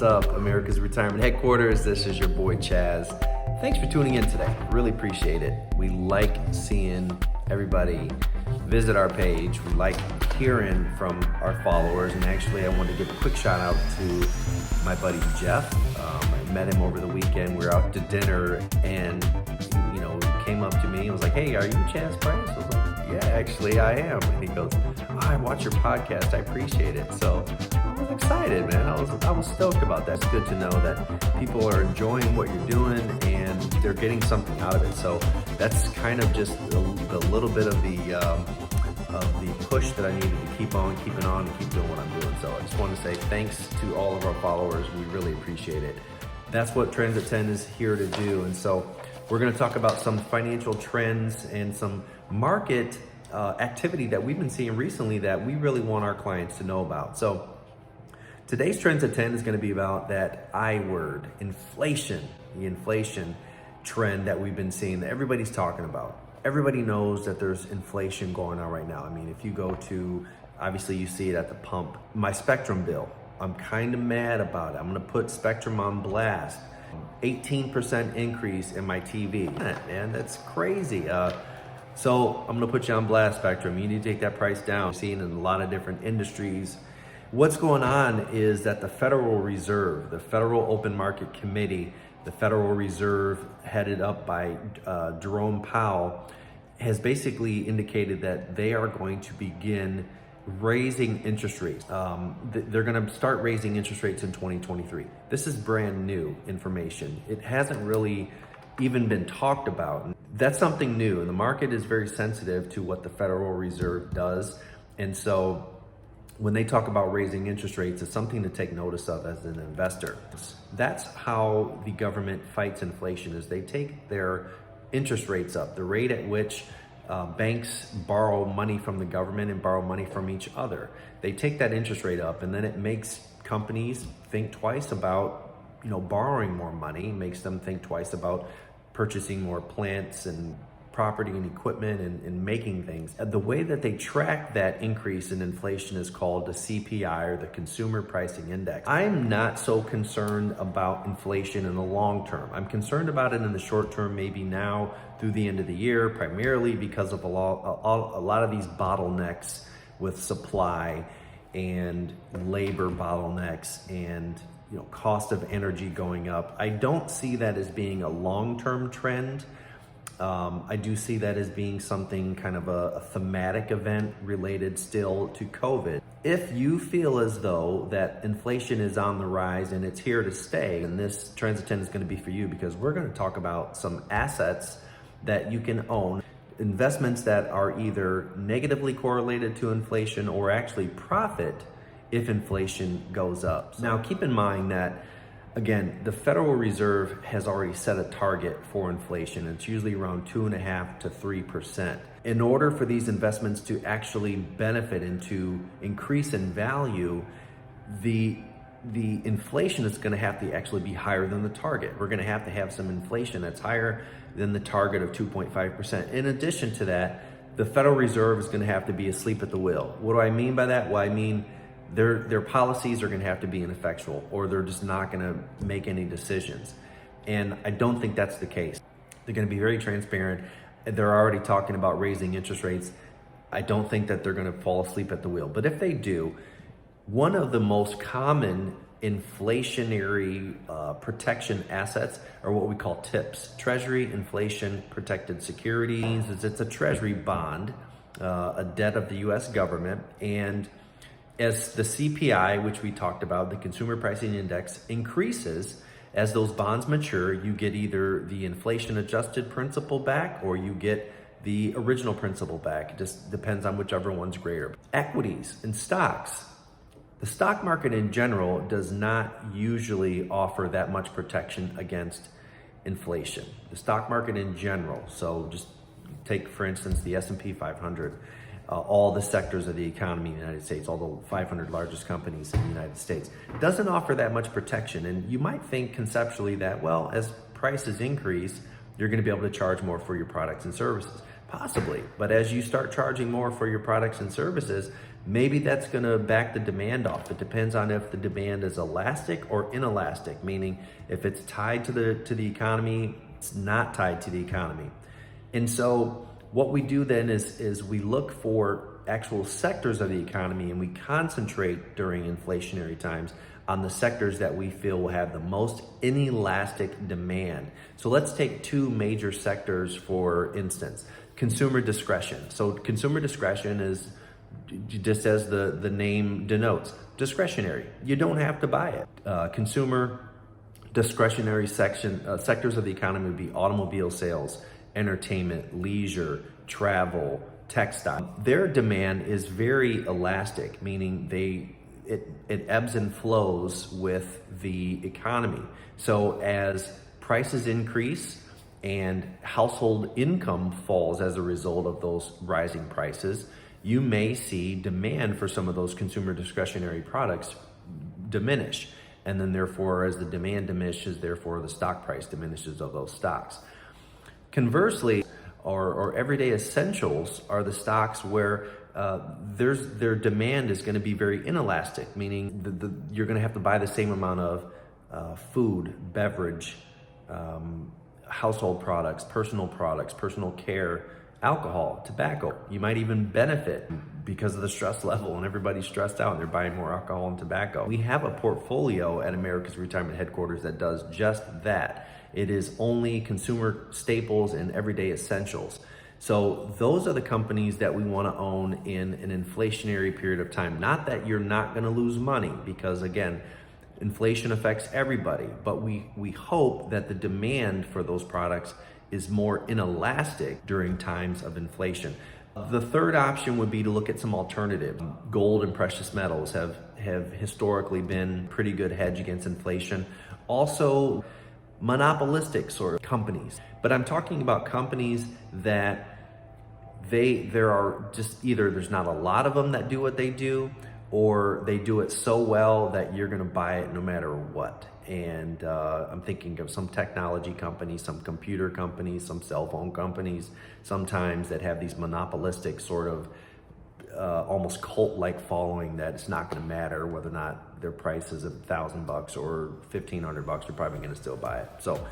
What's up, America's Retirement Headquarters? This is your boy Chaz. Thanks for tuning in today. Really appreciate it. We like seeing everybody visit our page. We like hearing from our followers. And actually, I wanted to give a quick shout out to my buddy Jeff. I met him over the weekend. We were out to dinner and he came up to me and was like, "Hey, are you Chaz Price?" I was like, "Yeah, actually I am." And he goes, "I watch your podcast. I appreciate it." So I was excited, man. I was stoked about that. It's good to know that people are enjoying what you're doing and they're getting something out of it. So that's kind of just a little bit of the push that I needed to keep on keeping on and keep doing what I'm doing. So I just want to say thanks to all of our followers. We really appreciate it. That's what Trends at 10 is here to do. And so we're going to talk about some financial trends and some market activity that we've been seeing recently that we really want our clients to know about. So today's Trends at 10 is going to be about that I word, inflation, the inflation trend that we've been seeing that everybody's talking about. Everybody knows that there's inflation going on right now. I mean, if you go to, obviously you see it at the pump. My Spectrum bill, I'm kind of mad about it. I'm going to put Spectrum on blast. 18% increase in my TV. Man, that's crazy. So I'm going to put you on blast, Spectrum. You need to take that price down. We're seeing in a lot of different industries. What's going on is that the Federal Reserve, the Federal Open Market Committee, the Federal Reserve headed up by Jerome Powell, has basically indicated that they are going to begin raising interest rates. They're going to start raising interest rates in 2023. This is brand new information. It hasn't really even been talked about. That's something new, and the market is very sensitive to what the Federal Reserve does. And so when they talk about raising interest rates, it's something to take notice of as an investor. That's how the government fights inflation, is they take their interest rates up, the rate at which banks borrow money from the government and borrow money from each other. They take that interest rate up, and then it makes companies think twice about borrowing more money, makes them think twice about purchasing more plants and property and equipment and making things. The way that they track that increase in inflation is called the CPI, or the Consumer Pricing Index. I'm not so concerned about inflation in the long term. I'm concerned about it in the short term, maybe now through the end of the year, primarily because of a lot of these bottlenecks with supply and labor bottlenecks and cost of energy going up. I don't see that as being a long-term trend. I do see that as being something kind of a thematic event related still to COVID. If you feel as though that inflation is on the rise and it's here to stay, and this Trends at 10 is going to be for you, because we're going to talk about some assets that you can own, investments that are either negatively correlated to inflation or actually profit if inflation goes up. Now, keep in mind that, again, the Federal Reserve has already set a target for inflation. It's usually around 2.5% to 3%. In order for these investments to actually benefit and to increase in value, the inflation is going to have to actually be higher than the target. We're going to have some inflation that's higher than the target of 2.5%. In addition to that, the Federal Reserve is going to have to be asleep at the wheel. What do I mean by that? Well, I mean, their policies are going to have to be ineffectual, or they're just not going to make any decisions. And I don't think that's the case. They're going to be very transparent. They're already talking about raising interest rates. I don't think that they're going to fall asleep at the wheel. But if they do, one of the most common inflationary protection assets are what we call TIPS, Treasury Inflation Protected Securities. It's a treasury bond, a debt of the US government. And as the CPI, which we talked about, the Consumer Pricing Index, increases, as those bonds mature, you get either the inflation adjusted principal back or you get the original principal back. It just depends on whichever one's greater. Equities and stocks. The stock market in general does not usually offer that much protection against inflation. The stock market in general, so just take, for instance, the S&P 500, all the sectors of the economy in the United States, all the 500 largest companies in the United States, doesn't offer that much protection. And you might think conceptually that, well, as prices increase, you're going to be able to charge more for your products and services. Possibly, but as you start charging more for your products and services, maybe that's going to back the demand off. It depends on if the demand is elastic or inelastic, meaning if it's tied to the economy, it's not tied to the economy. And so what we do then is we look for actual sectors of the economy, and we concentrate during inflationary times on the sectors that we feel will have the most inelastic demand. So let's take two major sectors for instance. Consumer discretion. So consumer discretion is, just as the name denotes, discretionary. You don't have to buy it. Consumer discretionary sectors of the economy would be automobile sales, entertainment, leisure, travel, textile. Their demand is very elastic, meaning it ebbs and flows with the economy. So as prices increase and household income falls as a result of those rising prices, you may see demand for some of those consumer discretionary products diminish. And then therefore, as the demand diminishes, therefore the stock price diminishes of those stocks. Conversely, or everyday essentials are the stocks where their demand is going to be very inelastic, meaning you're going to have to buy the same amount of food, beverage, household products, personal care, alcohol, tobacco. You might even benefit because of the stress level and everybody's stressed out and they're buying more alcohol and tobacco. We have a portfolio at America's Retirement Headquarters that does just that. It is only consumer staples and everyday essentials. So those are the companies that we want to own in an inflationary period of time. Not that you're not going to lose money, because again, inflation affects everybody, but we hope that the demand for those products is more inelastic during times of inflation. The third option would be to look at some alternatives. Gold and precious metals have historically been pretty good hedge against inflation. Also, monopolistic sort of companies. But I'm talking about companies that there are just either there's not a lot of them that do what they do, or they do it so well that you're going to buy it no matter what. And I'm thinking of some technology companies, some computer companies, some cell phone companies, sometimes that have these monopolistic sort of almost cult-like following that it's not going to matter whether or not their price is $1,000 or $1,500. You're probably going to still buy it. So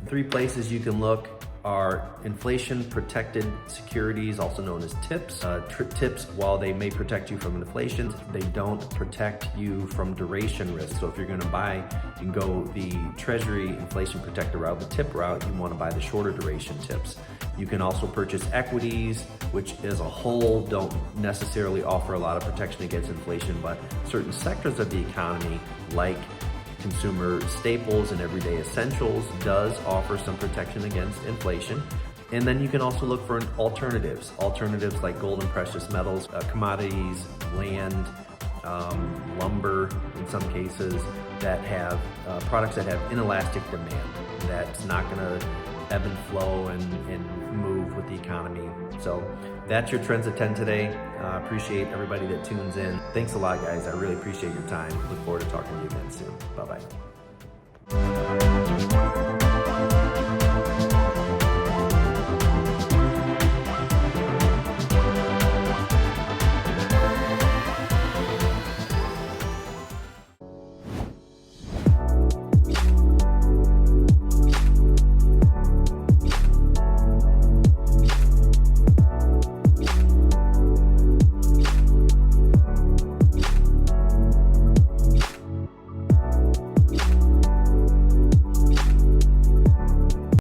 3 places you can look are inflation-protected securities, also known as TIPS. TIPS, while they may protect you from inflation, they don't protect you from duration risk. So if you're going to buy, you can go the Treasury inflation protector route, the TIP route. You want to buy the shorter duration TIPS. You can also purchase equities, which as a whole don't necessarily offer a lot of protection against inflation, but certain sectors of the economy, like consumer staples and everyday essentials, does offer some protection against inflation. And then you can also look for alternatives like gold and precious metals, commodities, land, lumber in some cases, that have products that have inelastic demand, that's not going to ebb and flow and move with the economy. So that's your Trends at 10 today. Appreciate everybody that tunes in. Thanks a lot, guys. I really appreciate your time. Look forward to talking to you again soon. Bye-bye.